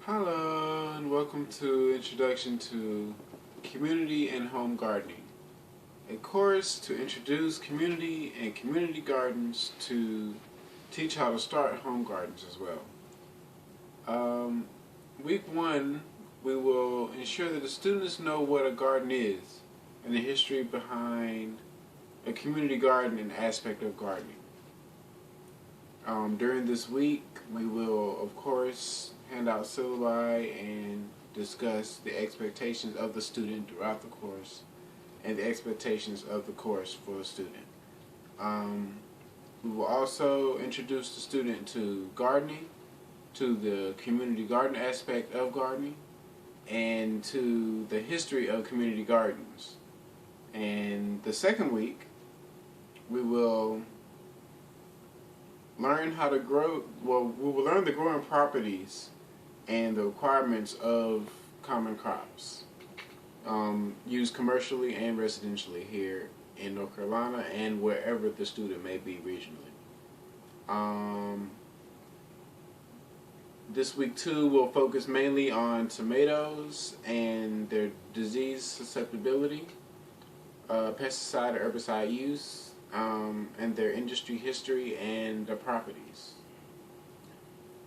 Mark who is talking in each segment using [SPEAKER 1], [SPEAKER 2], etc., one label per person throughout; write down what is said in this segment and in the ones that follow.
[SPEAKER 1] Hello and welcome to Introduction to Community and Home Gardening, a course to introduce community and community gardens to teach how to start home gardens as well. Week 1, we will ensure that the students know what a garden is and the history behind a community garden and aspect of gardening. During this week, we will, of course, hand out syllabi and discuss the expectations of the student throughout the course and the expectations of the course for the student. We will also introduce the student to gardening, to the community garden aspect of gardening, and to the history of community gardens. And the second week, we will learn how to grow, we will learn the growing properties and the requirements of common crops used commercially and residentially here in North Carolina and wherever the student may be regionally. This week too will focus mainly on tomatoes and their disease susceptibility, pesticide or herbicide use, and their industry history and the properties.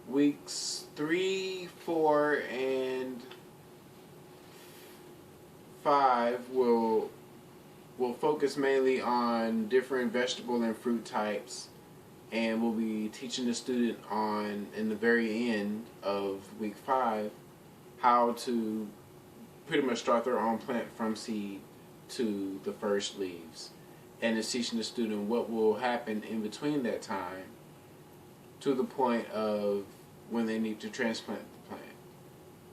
[SPEAKER 1] Weeks 3, 4, and 5 will focus mainly on different vegetable and fruit types, and we'll be teaching the student on, in the very end of week 5, how to pretty much start their own plant from seed to the first leaves. And it's teaching the student what will happen in between that time to the point of when they need to transplant the plant.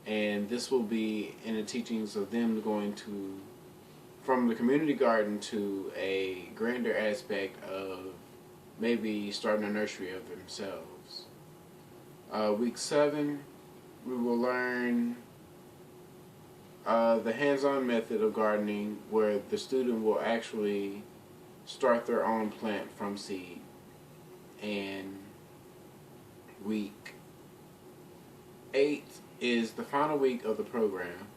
[SPEAKER 1] And this will be in the teachings of them going to, from the community garden to a grander aspect of maybe starting a nursery of themselves. Week 7, we will learn the hands-on method of gardening where the student will actually start their own plant from seed. And week 8 is the final week of the program,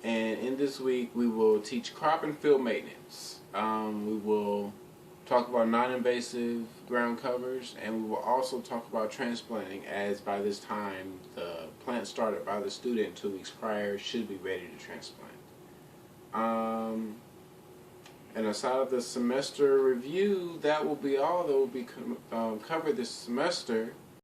[SPEAKER 1] and in this week we will teach crop and field maintenance. We will talk about non-invasive ground covers, and we will also talk about transplanting, as by this time the plant started by the student 2 weeks prior should be ready to transplant. And aside of the semester review, that will be all that will be covered this semester.